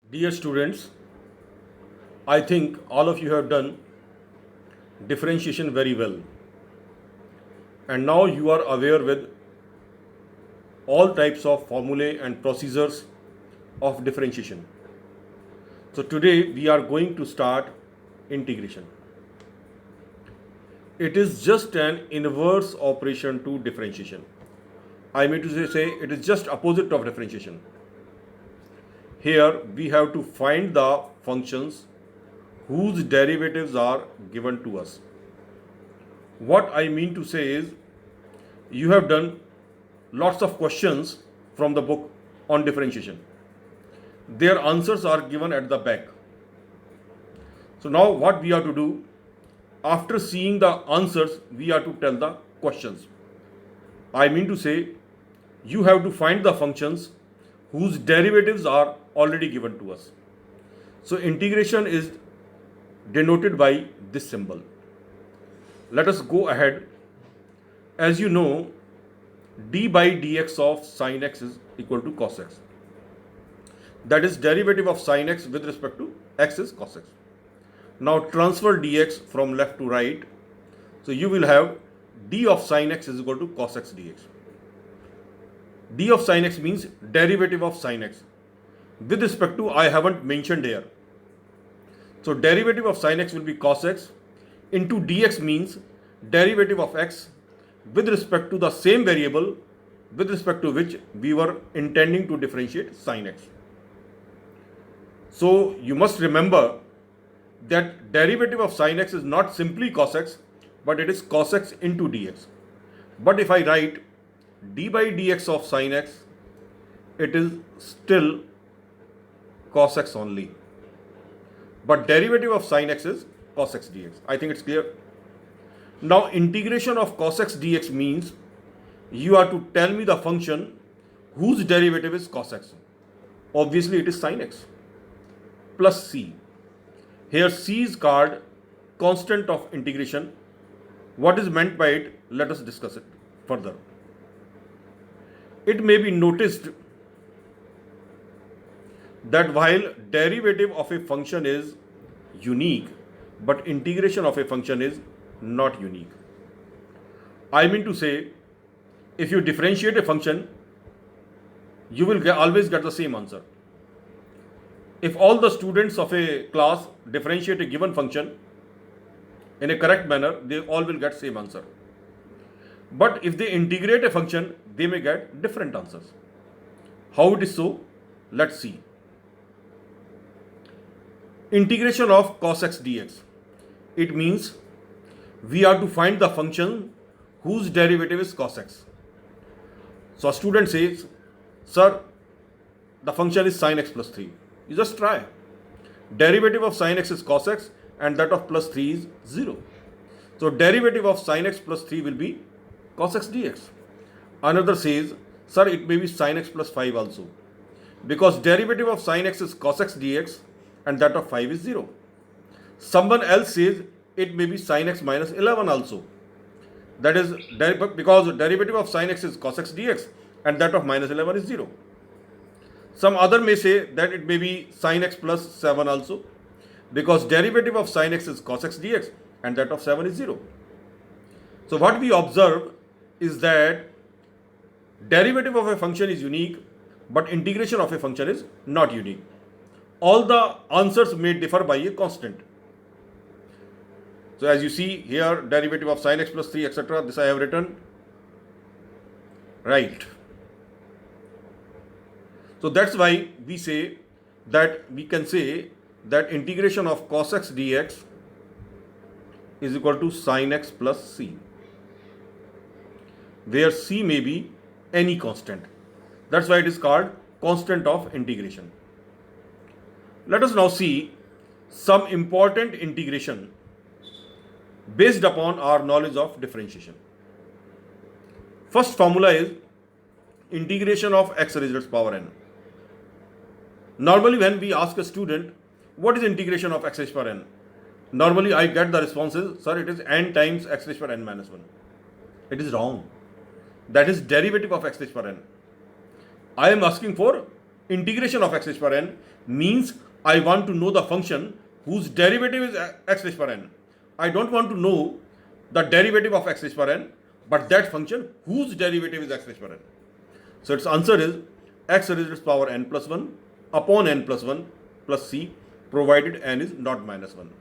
Dear students, I think all of you have done differentiation very well, and now you are aware with all types of formulae and procedures of differentiation. So today we are going to start integration. It is just an inverse operation to differentiation. I mean to say it is just opposite of differentiation. Here we have to find the functions whose derivatives are given to us. What I mean to say is, you have done lots of questions from the book on differentiation. Their answers are given at the back. So now what we have to do, after seeing the answers, we have to tell the questions. I mean to say, you have to find the functions whose derivatives are already given to us. So integration is denoted by this symbol. Let us go ahead. As you know, d by dx of sin x is equal to cos x. That is, derivative of sin x with respect to x is cos x. Now transfer dx from left to right. So you will have d of sin x is equal to cos x dx. D of sin x means derivative of sin x. With respect to, I haven't mentioned here. So derivative of sin x will be cos x into dx means derivative of x with respect to the same variable with respect to which we were intending to differentiate sin x. So you must remember that derivative of sin x is not simply cos x, but it is cos x into dx. But if I write d by dx of sin x, it is still cos x only. But derivative of sin x is cos x dx. I think it's clear. Now integration of cos x dx means you have to tell me the function whose derivative is cos x. Obviously it is sin x plus c. Here c is called constant of integration. What is meant by it? Let us discuss it further. It may be noticed that while derivative of a function is unique, but integration of a function is not unique. I mean to say, if you differentiate a function, you will always get the same answer. If all the students of a class differentiate a given function in a correct manner, they all will get same answer. But if they integrate a function, they may get different answers. How it is so? Let's see. Integration of cos x dx. It means we have to find the function whose derivative is cos x. So a student says, sir, the function is sin x plus 3. You just try. Derivative of sin x is cos x and that of plus 3 is 0. So derivative of sin x plus 3 will be cos x dx. Another says, sir, it may be sin x plus 5 also. Because derivative of sin x is cos x dx and that of 5 is 0. Someone else says it may be sin x minus 11 also. That is because derivative of sin x is cos x dx and that of minus 11 is 0. Some other may say that it may be sin x plus 7 also, because derivative of sin x is cos x dx and that of 7 is 0. So what we observe is that derivative of a function is unique, but integration of a function is not unique. All the answers may differ by a constant. So as you see here, derivative of sin x plus 3, etc. This I have written. Right. So that's why we say that we can say that integration of cos x dx is equal to sin x plus c, where c may be any constant. That's why it is called constant of integration. Let us now see some important integration based upon our knowledge of differentiation. First formula is integration of x raised to power n. Normally when we ask a student, what is integration of x raised to power n? Normally I get the responses, sir, it is n times x raised to power n minus 1. It is wrong. That is derivative of x raised to power n. I am asking for integration of x raised power n means I want to know the function whose derivative is x raised power n. I don't want to know the derivative of x raised power n, but that function whose derivative is x raised power n. So its answer is x raised power n plus 1 upon n plus 1 plus c, provided n is not minus 1.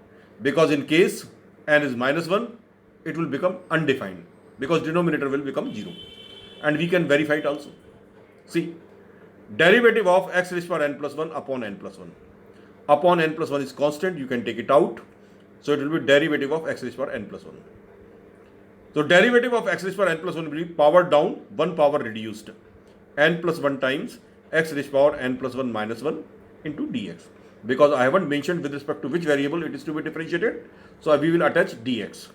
Because in case n is minus 1, it will become undefined, because denominator will become 0. And we can verify it also. See, derivative of x raised power n plus 1 upon n plus 1. Upon n plus 1 is constant, you can take it out. So it will be derivative of x raised power n plus 1. So derivative of x raised power n plus 1 will be power down, 1 power reduced. N plus 1 times x raised power n plus 1 minus 1 into dx. Because I haven't mentioned with respect to which variable it is to be differentiated, so we will attach dx.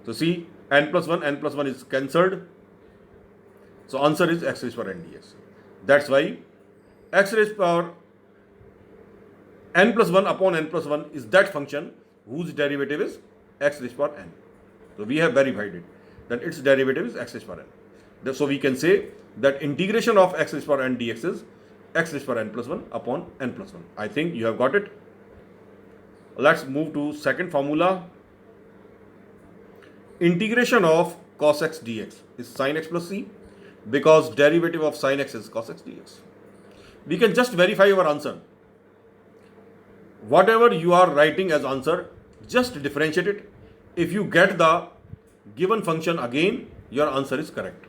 So see, n plus 1 is cancelled. So answer is x raised power n dx. That's why x raised power n plus 1 upon n plus 1 is that function whose derivative is x raised power n. So we have verified it, that its derivative is x raised power n. So we can say that integration of x raised power n dx is x raised power n plus 1 upon n plus 1. I think you have got it. Let's move to second formula. Integration of cos x dx is sin x plus c, because derivative of sin x is cos x dx. We can just verify our answer. Whatever you are writing as answer, just differentiate it. If you get the given function again, your answer is correct.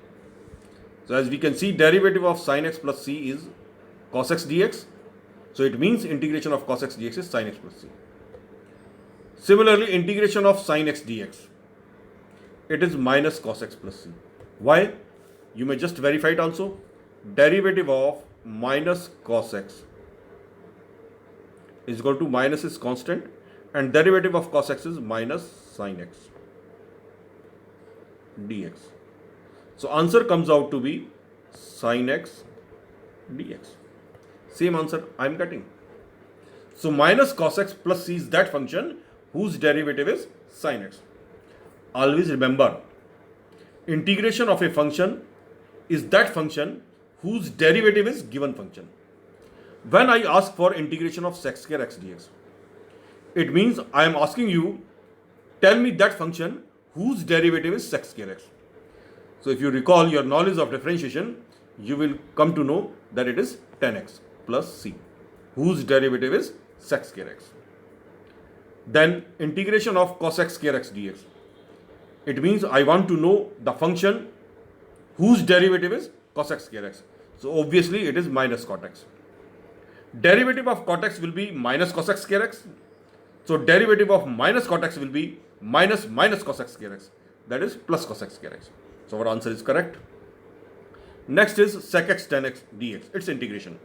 So as we can see, derivative of sin x plus c is cos x dx. So it means integration of cos x dx is sin x plus c. Similarly, integration of sin x dx, it is minus cos x plus c. Why? You may just verify it also. Derivative of minus cos x is equal to minus is constant, and derivative of cos x is minus sin x dx. So answer comes out to be sin x dx. Same answer I am getting. So minus cos x plus c is that function whose derivative is sin x. Always remember, integration of a function is that function whose derivative is given function. When I ask for integration of sec square x dx, it means I am asking you, tell me that function whose derivative is sec square x. So if you recall your knowledge of differentiation, you will come to know that it is tan x plus c, whose derivative is sec square x. Then integration of cos x square x dx. It means I want to know the function whose derivative is cos x square x. So obviously it is minus cot x. Derivative of cot x will be minus cos x square x. So derivative of minus cot x will be minus cos x square x. That is plus cos x square x. So our answer is correct. Next is sec x tan x dx. Its integration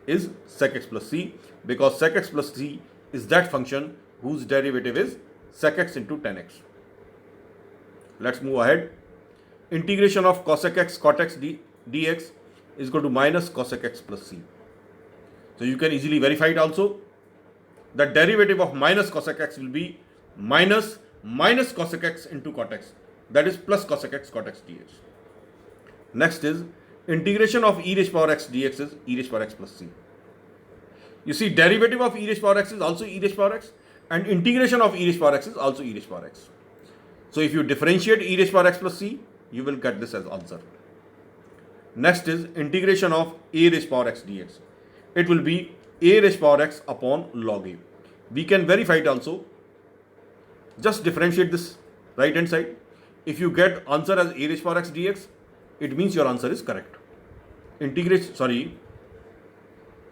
is sec x plus c, because sec x plus c is that function whose derivative is sec x into tan x. Let's move ahead. Integration of cosec x cot x dx is equal to minus cosec x plus c. So you can easily verify it also. The derivative of minus cosec x will be minus cosec x into cot x. That is plus cosec x cot x dx. Next is integration of e raised power x dx is e raised power x plus c. You see, derivative of e raised power x is also e raised power x, and integration of e raised power x is also e raised power x. So if you differentiate e raised power x plus c, you will get this as answer. Next is integration of a raised power x dx. It will be a raised power x upon log a. We can verify it also. Just differentiate this right hand side. If you get answer as a raised power x dx, it means your answer is correct.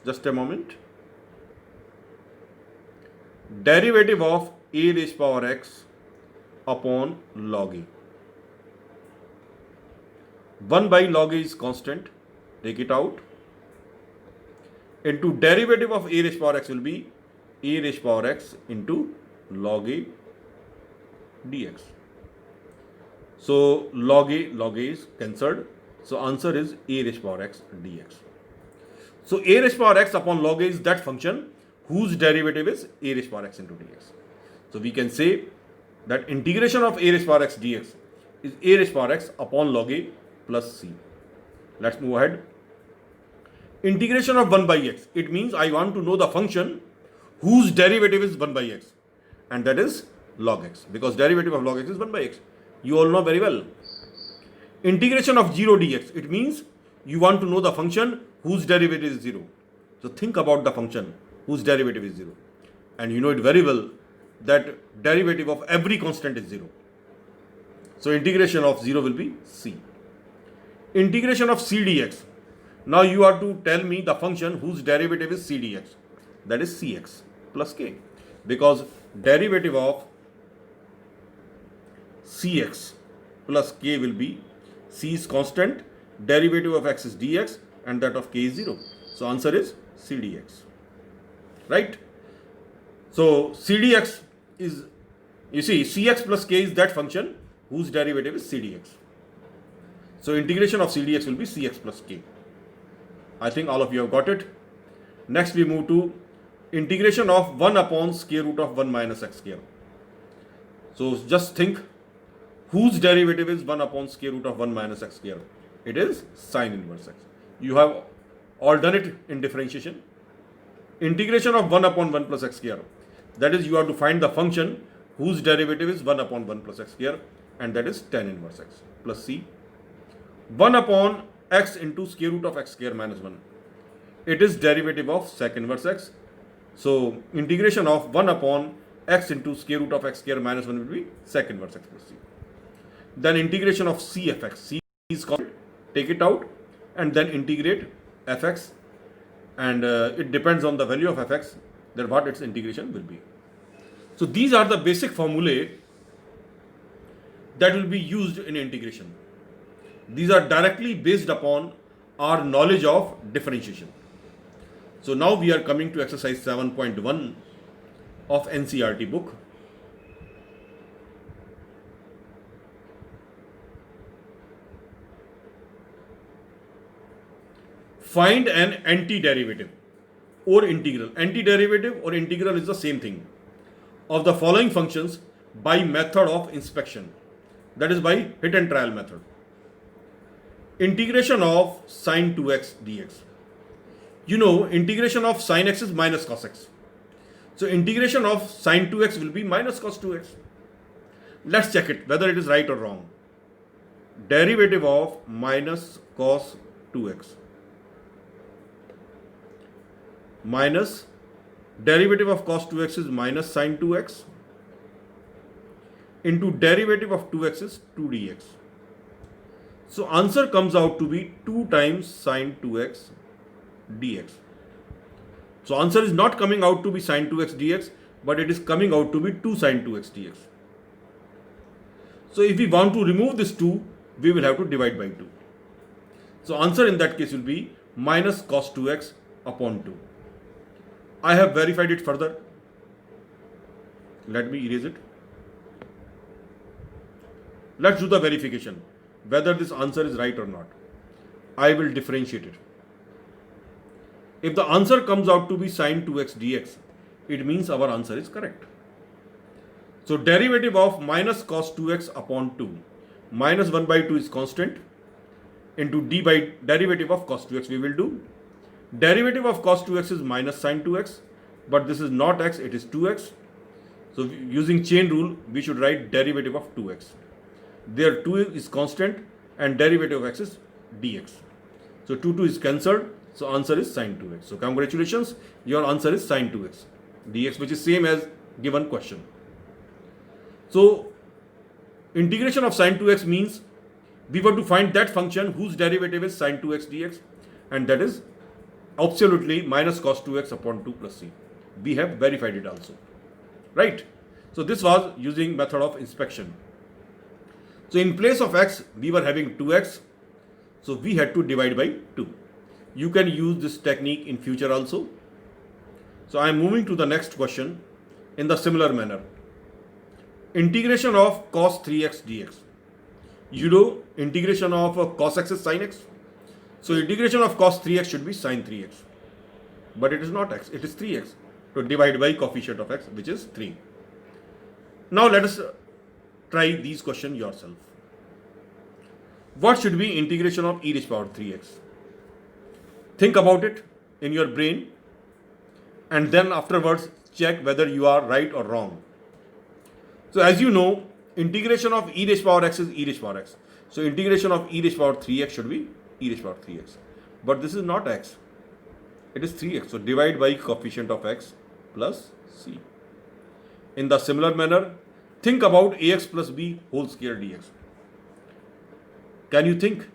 Just a moment. Derivative of a raised power x upon log a. 1 by log a is constant, take it out, into derivative of a raised power x will be a raised power x into log a dx. So log a is cancelled. So answer is a raised power x dx. So a raised power x upon log a is that function whose derivative is a raised power x into dx. So we can say that integration of a raised power x dx is a raised power x upon log a plus c. Let's move ahead. Integration of 1 by x, it means I want to know the function whose derivative is 1 by x, and that is log x, because derivative of log x is 1 by x. You all know very well. Integration of 0 dx, it means you want to know the function whose derivative is 0. So think about the function whose derivative is 0, and you know it very well that derivative of every constant is 0. So integration of 0 will be c. Integration of c dx, now you are to tell me the function whose derivative is c dx, that is cx plus k, because derivative of cx plus k will be, c is constant, derivative of x is dx, and that of k is 0. So answer is c dx, right? So c dx is, you see, cx plus k is that function whose derivative is c dx. So integration of c dx will be cx plus k. I think all of you have got it. Next we move to integration of 1 upon square root of 1 minus x square. So just think, whose derivative is 1 upon square root of 1 minus x square? It is sine inverse x. You have all done it in differentiation. Integration of 1 upon 1 plus x square, that is, you have to find the function whose derivative is 1 upon 1 plus x square, and that is tan inverse x plus c. 1 upon x into square root of x square minus 1, it is derivative of sec inverse x. So integration of 1 upon x into square root of x square minus 1 will be sec inverse x plus c. Then integration of c fx, c is constant, take it out, and then integrate fx, and it depends on the value of fx, that what its integration will be. So these are the basic formulae that will be used in integration. These are directly based upon our knowledge of differentiation. So now we are coming to exercise 7.1 of NCERT book. Find an antiderivative or integral. Antiderivative or integral is the same thing, of the following functions by method of inspection, that is by hit and trial method. Integration of sine 2x dx. You know, integration of sine x is minus cos x. So integration of sine 2x will be minus cos 2x. Let's check it whether it is right or wrong. Derivative of minus cos 2x minus derivative of cos 2x is minus sine 2x into derivative of 2x is 2 dx. So answer comes out to be 2 times sine 2x dx. So answer is not coming out to be sine 2x dx, but it is coming out to be 2 sine 2x dx. So if we want to remove this 2, we will have to divide by 2. So answer in that case will be minus cos 2x upon 2. I have verified it further. Let me erase it. Let's do the verification whether this answer is right or not. I will differentiate it. If the answer comes out to be sine 2x dx, it means our answer is correct. So derivative of minus cos 2x upon 2, minus 1 by 2 is constant, into d by derivative of cos 2x we will do. Derivative of cos 2x is minus sine 2x, but this is not x, it is 2x. So using chain rule, we should write derivative of 2x. There 2 is constant and derivative of x is dx. So 2 is cancelled, so answer is sine 2x. So congratulations, your answer is sine 2x dx, which is same as given question. So integration of sine 2x means we were to find that function whose derivative is sine 2x dx, and that is absolutely minus cos 2x upon 2 plus c. We have verified it also, right? So this was using method of inspection. So in place of x, we were having 2x, so we had to divide by 2. You can use this technique in future also. So I am moving to the next question in the similar manner. Integration of cos 3x dx. You know, integration of cos x is sin x. So integration of cos 3x should be sin 3x. But it is not x, it is 3x. So divide by coefficient of x, which is 3. Now let us try these questions yourself. What should be integration of e raised to power 3x? Think about it in your brain and then afterwards check whether you are right or wrong. So as you know, integration of e raised power x is e raised power x. So integration of e raised power 3x should be e raised power 3x. But this is not x. It is 3x. So divide by coefficient of x plus c. In the similar manner, think about ax plus b whole square dx. Can you think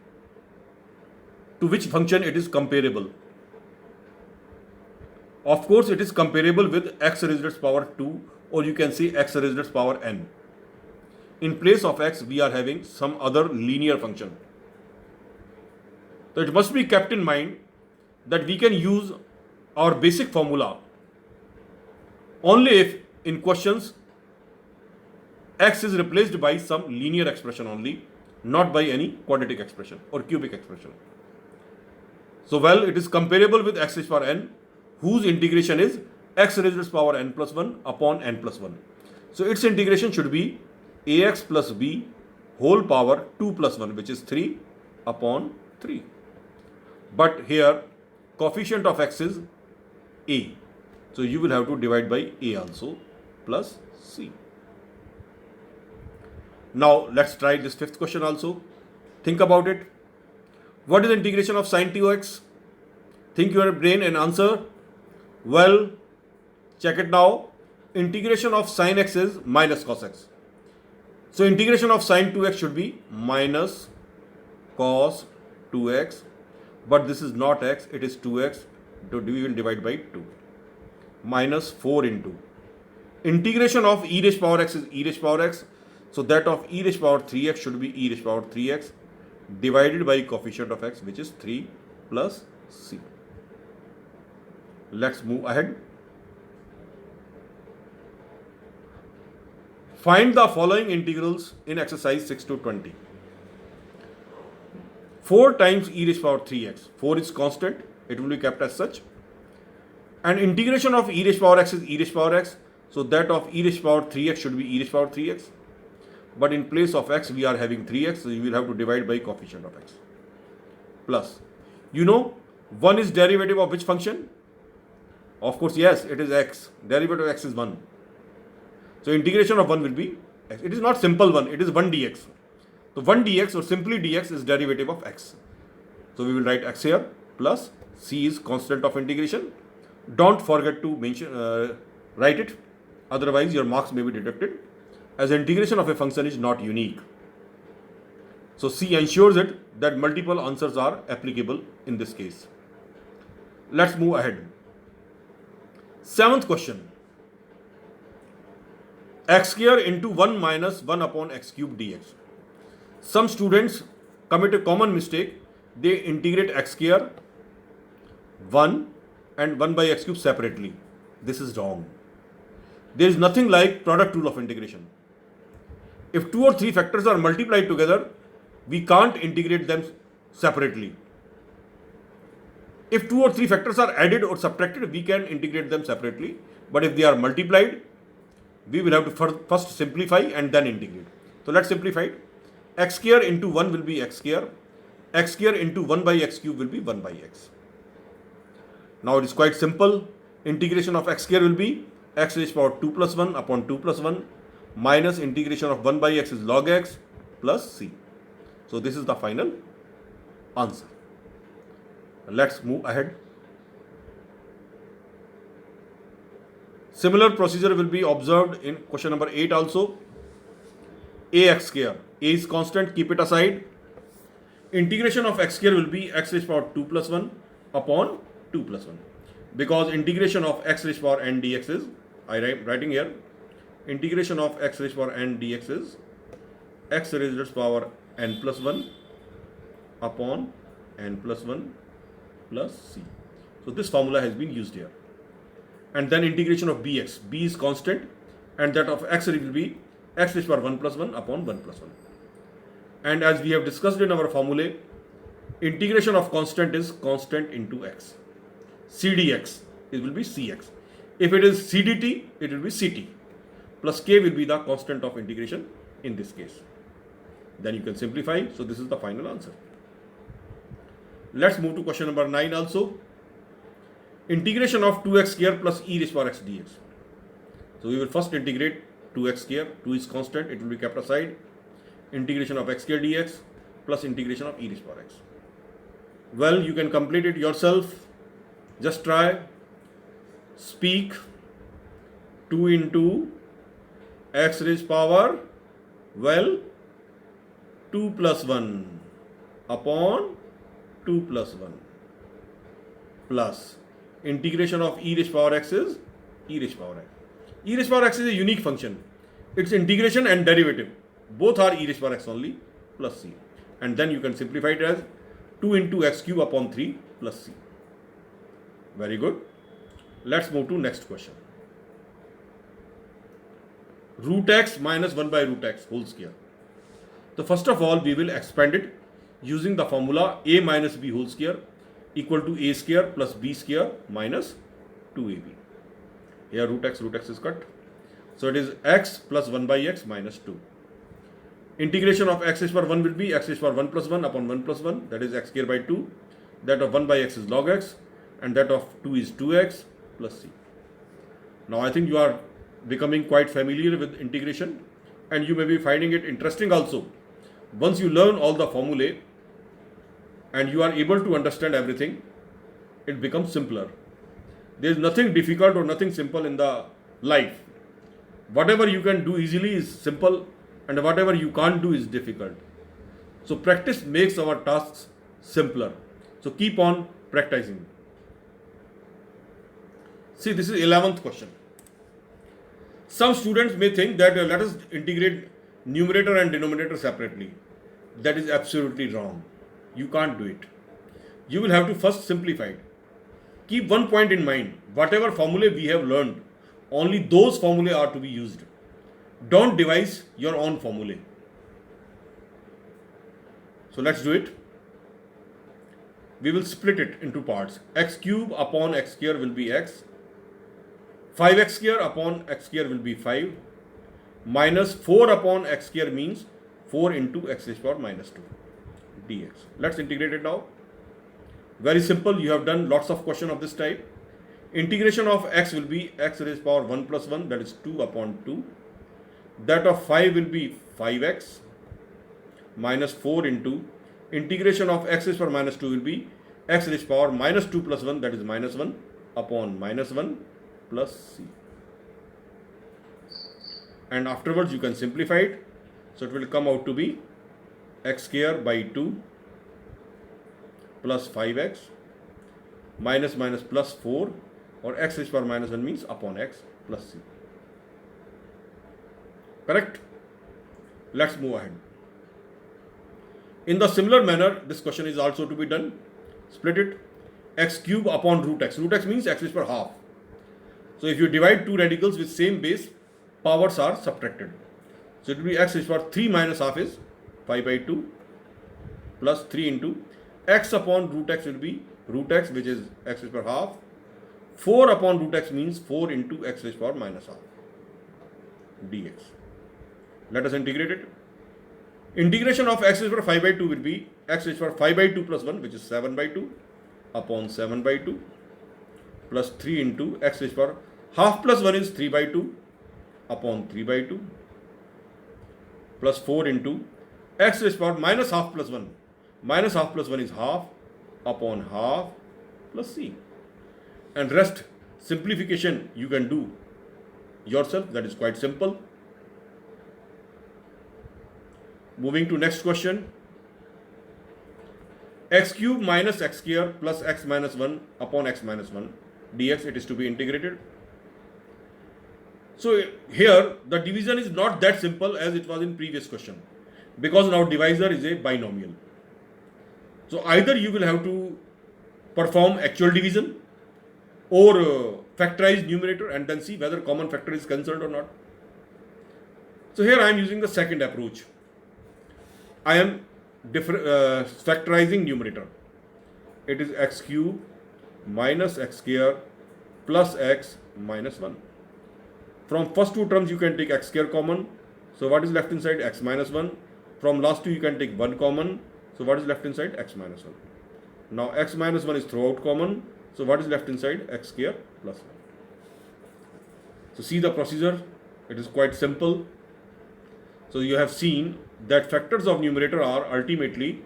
to which function it is comparable? Of course, it is comparable with x raised to power 2, or you can say x raised to power n. In place of x, we are having some other linear function. So it must be kept in mind that we can use our basic formula only if in questions x is replaced by some linear expression only, not by any quadratic expression or cubic expression. So well, it is comparable with x raised to power n, whose integration is x raised to power n plus 1 upon n plus 1. So its integration should be ax plus b whole power 2 plus 1, which is 3 upon 3. But here coefficient of x is a. So you will have to divide by a also plus c. Now let's try this fifth question also. Think about it. What is the integration of sine 2x? Think your brain and answer. Well, check it now. Integration of sine x is minus cos x. So integration of sine 2x should be minus cos 2x. But this is not x, it is 2x. So we will divide by 2. Minus 4 into. Integration of e raised power x is e raised power x. So that of e raised power 3x should be e raised power 3x divided by coefficient of x, which is 3 plus c. Let's move ahead. Find the following integrals in exercise 6 to 20. 4 times e raised power 3x. 4 is constant. It will be kept as such. And integration of e raised power x is e raised power x. So that of e raised power 3x should be e raised power 3x. But in place of x, we are having 3x. So you will have to divide by coefficient of x. Plus, you know, 1 is derivative of which function? Of course, yes, it is x. Derivative of x is 1. So integration of 1 will be x. It is not simple 1. It is 1 dx. So 1 dx or simply dx is derivative of x. So we will write x here plus c is constant of integration. Don't forget to mention write it. Otherwise your marks may be deducted, as integration of a function is not unique. So c ensures it that multiple answers are applicable in this case. Let's move ahead. 7th question. X square into 1 minus 1 upon x cube dx. Some students commit a common mistake. They integrate x square 1 and 1 by x cube separately. This is wrong. There is nothing like product rule of integration. If 2 or 3 factors are multiplied together, we can't integrate them separately. If 2 or 3 factors are added or subtracted, we can integrate them separately. But if they are multiplied, we will have to first simplify and then integrate. So let's simplify it. X square into 1 will be x square. X square into 1 by x cube will be 1 by x. Now it is quite simple. Integration of x square will be x raised to power 2 plus 1 upon 2 plus 1 minus integration of 1 by x is log x plus c. So this is the final answer. Let's move ahead. Similar procedure will be observed in question number 8 also. Ax square. A is constant, keep it aside. Integration of x square will be x raised to power 2 plus 1 upon 2 plus 1. Because integration of x raised to power n dx is, I am writing here, integration of x raised to power n dx is x raised to power n plus 1 upon n plus 1 plus c. So this formula has been used here. And then integration of bx. B is constant and that of x will be x raised to power 1 plus 1 upon 1 plus 1. And as we have discussed in our formulae, integration of constant is constant into x. CDX, it will be CX. If it is CDT, it will be CT. Plus K will be the constant of integration in this case. Then you can simplify. So this is the final answer. Let's move to question number 9 also. Integration of 2x square plus e raised power x dx. So we will first integrate 2x square, 2 is constant, it will be kept aside. Integration of x square dx plus integration of e raised power x. Well, you can complete it yourself. Just try. Speak 2 into x raised power, well, 2 plus 1 upon 2 plus 1 plus integration of e raised power x is e raised power x. E raised power x is a unique function. Its integration and derivative both are e raised power x only plus c. And then you can simplify it as 2 into x cube upon 3 plus c. Very good. Let's move to next question. Root x minus 1 by root x whole square. So first of all, we will expand it using the formula a minus b whole square equal to a square plus b square minus 2ab. Here root x is cut. So it is x plus 1 by x minus 2. Integration of x raised power 1 will be x raised power 1 plus 1 upon 1 plus 1, that is x square by 2. That of 1 by x is log x, and that of 2 is 2x plus c. Now I think you are becoming quite familiar with integration, and you may be finding it interesting also. Once you learn all the formulae and you are able to understand everything, it becomes simpler. There is nothing difficult or nothing simple in the life. Whatever you can do easily is simple, and whatever you can't do is difficult. So practice makes our tasks simpler. So keep on practicing. See, this is 11th question. Some students may think that let us integrate numerator and denominator separately. That is absolutely wrong. You can't do it. You will have to first simplify it. Keep one point in mind. Whatever formulae we have learned, only those formulae are to be used. Don't devise your own formulae. So let's do it. We will split it into parts. X cube upon x square will be x. 5x square upon x square will be 5. Minus 4 upon x square means 4 into x raised power minus 2 dx. Let's integrate it now. Very simple. You have done lots of questions of this type. Integration of x will be x raised power 1 plus 1, that is 2 upon 2. That of 5 will be 5x minus 4 into integration of x raised power minus 2 will be x raised power minus 2 plus 1, that is minus 1 upon minus 1 plus c. And afterwards you can simplify it. So it will come out to be x square by 2 plus 5x minus minus plus 4, or x raised power minus 1 means upon x plus c. Correct? Let's move ahead. In the similar manner, this question is also to be done. Split it. X cube upon root x. Root x means x raised power half. So if you divide two radicals with same base, powers are subtracted. So it will be x raised power 3 minus half is 5 by 2 plus 3 into x upon root x will be root x, which is x raised power half. 4 upon root x means 4 into x raised power minus half dx. Let us integrate it. Integration of x raised power 5 by 2 will be x raised power 5 by 2 plus 1, which is 7 by 2 upon 7 by 2 plus 3 into x raised power half plus 1 is 3 by 2 upon 3 by 2 plus 4 into x raised power minus half plus 1. Minus half plus 1 is half upon half plus c. And rest simplification you can do yourself. That is quite simple. Moving to next question. X cube minus x square plus x minus 1 upon x minus 1 dx, it is to be integrated. So here the division is not that simple as it was in previous question, because now divisor is a binomial. So either you will have to perform actual division or factorize numerator and then see whether common factor is concerned or not. So here I am using the second approach. I am factorizing numerator. It is x cube minus x square plus x minus 1. From first two terms you can take x square common. So what is left inside? X minus 1. From last two you can take 1 common. So what is left inside? X minus 1. Now x minus 1 is throughout common. So what is left inside? X square plus 1. So see the procedure. It is quite simple. So you have seen that factors of numerator are ultimately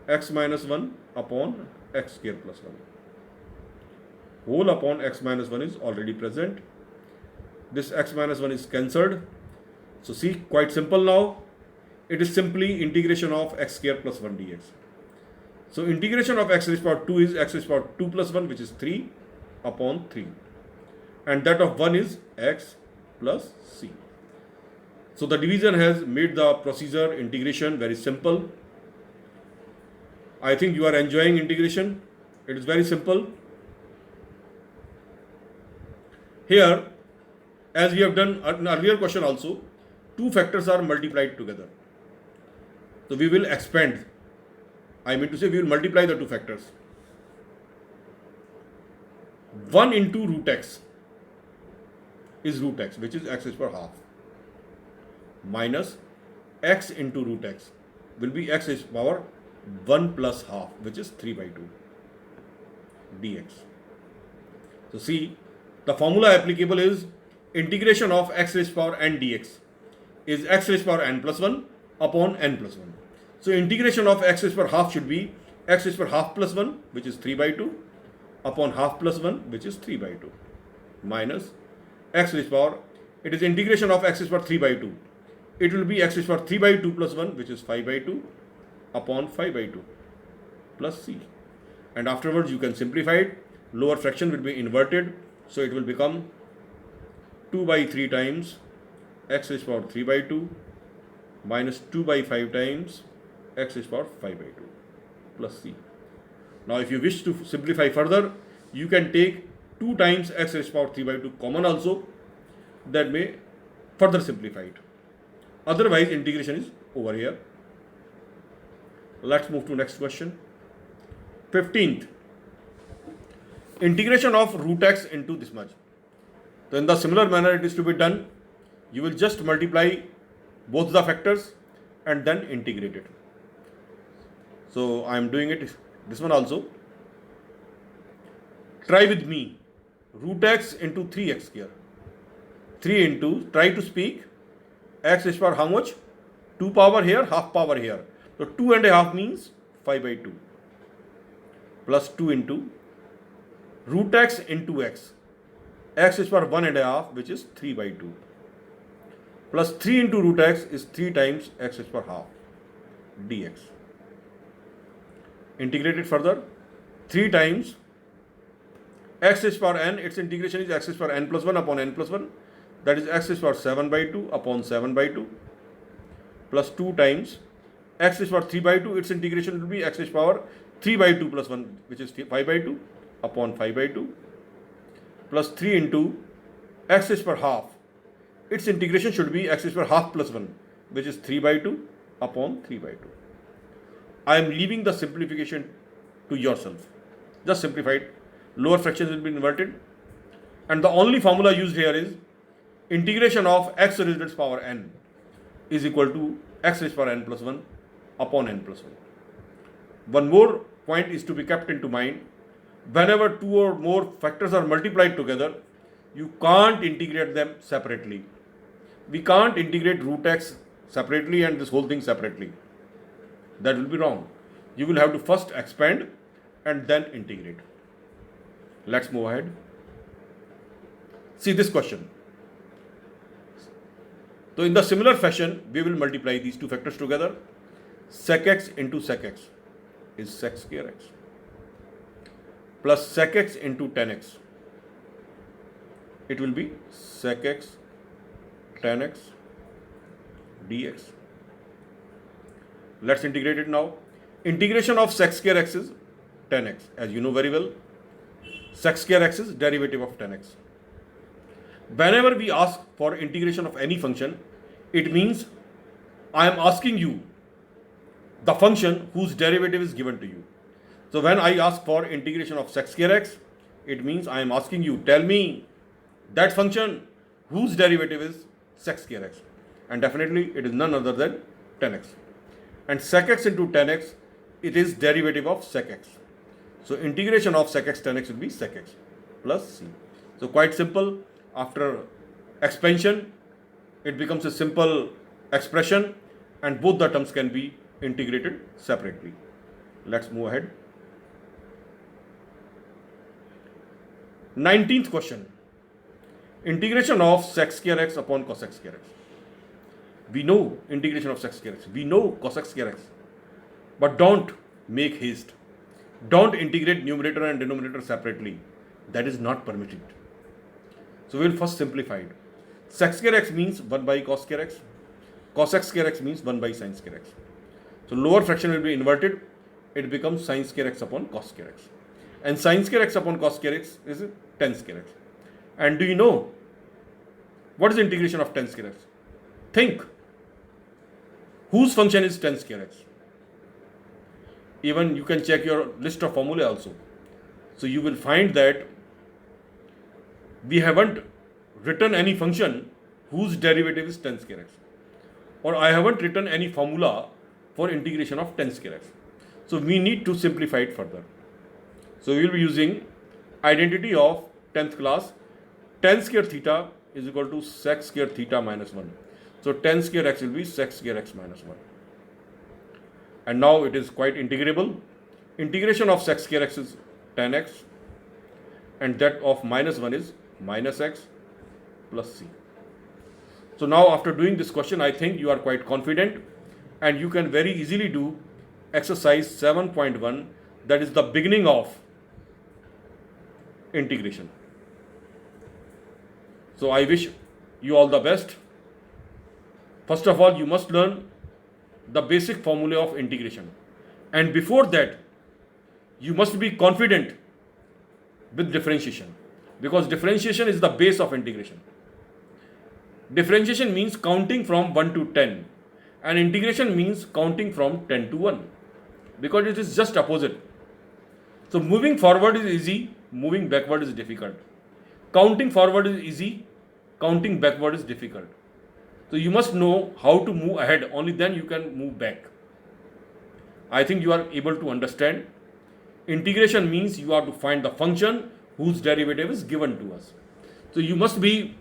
x minus 1 upon x square plus 1. Whole upon x minus 1 is already present. This x minus 1 is cancelled. So see, quite simple now. It is simply integration of x square plus 1 dx. So integration of x raised to power 2 is x raised to power 2 plus 1, which is 3 upon 3. And that of 1 is x plus c. So the division has made the procedure integration very simple. I think you are enjoying integration. It is very simple. Here, as we have done in earlier question also, two factors are multiplied together. So we will expand. I mean to say we will multiply the two factors. 1 into root x is root x, which is x raised to power half, minus x into root x will be x raised to power 1 plus half, which is 3 by 2 dx. So see, the formula applicable is integration of x raised to power n dx is x raised to power n plus 1 upon n plus 1. So integration of x raised to power half should be x raised to power half plus 1, which is 3 by 2 upon half plus 1, which is 3 by 2, minus x raised to power, it is integration of x raised to power 3 by 2. It will be x raised to power 3 by 2 plus 1, which is 5 by 2 upon 5 by 2 plus c. And afterwards you can simplify it. Lower fraction will be inverted. So it will become 2 by 3 times x raised to power 3 by 2 minus 2 by 5 times x raised to power 5 by 2 plus c. Now if you wish to simplify further, you can take 2 times x raised to power 3 by 2 common also. That may further simplify it. Otherwise integration is over here. Let's move to next question. 15th. Integration of root x into this much. So in the similar manner it is to be done. You will just multiply both the factors and then integrate it. So I am doing it this one also. Try with me. Root x into 3x square. 3 into, try to speak, x is for how much? 2 power here, half power here. So 2 and a half means 5 by 2 plus 2 into root x into x. X is for 1 and a half, which is 3 by 2 plus 3 into root x is 3 times x is for half dx. Integrate it further. 3 times x is for n, its integration is x is for n plus 1 upon n plus 1. That is x is for 7 by 2 upon 7 by 2 plus 2 times x is for 3 by 2, its integration will be x is power 3 by 2 plus 1, which is 5 by 2 upon 5 by 2 plus 3 into x is for half, its integration should be x is for half plus 1, which is 3 by 2 upon 3 by 2. I am leaving the simplification to yourself. Just simplify it. Lower fractions will be inverted. And the only formula used here is integration of x raised to power n is equal to x raised to power n plus 1 upon n plus 1. One more point is to be kept into mind. Whenever 2 or more factors are multiplied together, you can't integrate them separately. We can't integrate root x separately and this whole thing separately. That will be wrong. You will have to first expand and then integrate. Let's move ahead. See this question. So in the similar fashion, we will multiply these two factors together. Sec x into sec x is sec square x plus sec x into tan x. It will be sec x tan x dx. Let's integrate it now. Integration of sec square x is tan x. As you know very well, sec square x is derivative of tan x. Whenever we ask for integration of any function, it means I am asking you the function whose derivative is given to you. So when I ask for integration of sec square x, it means I am asking you, tell me that function whose derivative is sec square x. And definitely it is none other than tan x. And sec x into tan x, it is derivative of sec x. So integration of sec x tan x will be sec x plus c. So quite simple. After expansion, it becomes a simple expression and both the terms can be integrated separately. Let's move ahead. 19th question. Integration of sec square x upon cos x square x. We know integration of sec square x. We know cos x square x. But don't make haste. Don't integrate numerator and denominator separately. That is not permitted. So we will first simplify it. Sec square x means 1 by cos square x. Cos x square x means 1 by sin square x. So lower fraction will be inverted. It becomes sin square x upon cos square x. And sin square x upon cos square x is tan square x. And do you know what is the integration of tan square x? Think. Whose function is tan square x? Even you can check your list of formulae also. So you will find that we haven't written any function whose derivative is tan square x. Or I haven't written any formula for integration of tan square x. So we need to simplify it further. So we will be using identity of 10th class. Tan square theta is equal to sec square theta minus 1. So tan square x will be sec square x minus 1. And now it is quite integrable. Integration of sec square x is tan x and that of minus 1 is minus x plus c. So now after doing this question, I think you are quite confident and you can very easily do exercise 7.1, that is the beginning of integration. So I wish you all the best. First of all, you must learn the basic formula of integration. And before that, you must be confident with differentiation, because differentiation is the base of integration. Differentiation means counting from 1 to 10 and integration means counting from 10 to 1, because it is just opposite. So moving forward is easy, moving backward is difficult. Counting forward is easy, counting backward is difficult. So you must know how to move ahead, only then you can move back. I think you are able to understand. Integration means you have to find the function whose derivative is given to us. So you must be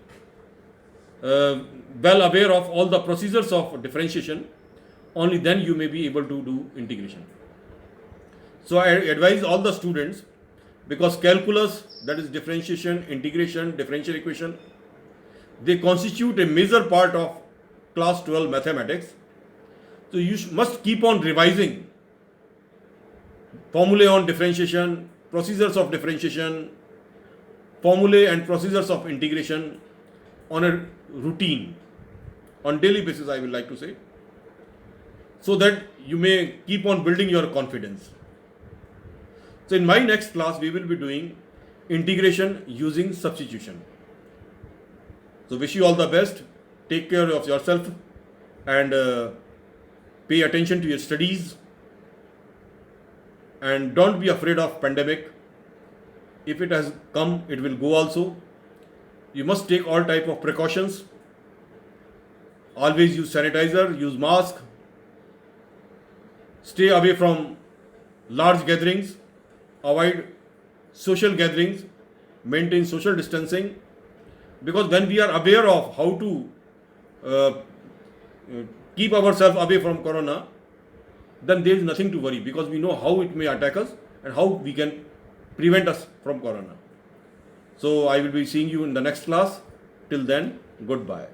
well aware of all the procedures of differentiation, only then you may be able to do integration. So I advise all the students, because calculus, that is differentiation, integration, differential equation, they constitute a major part of class 12 mathematics. So you must keep on revising formulae on differentiation, procedures of differentiation, formulae and procedures of integration on a routine, on daily basis I would like to say, so that you may keep on building your confidence. So in my next class we will be doing integration using substitution. So wish you all the best, take care of yourself and pay attention to your studies, and don't be afraid of pandemic. If it has come, it will go also. You must take all type of precautions. Always use sanitizer, use mask, stay away from large gatherings, avoid social gatherings, maintain social distancing, because when we are aware of how to keep ourselves away from corona, then there is nothing to worry, because we know how it may attack us and how we can prevent us from corona. So I will be seeing you in the next class. Till then, goodbye.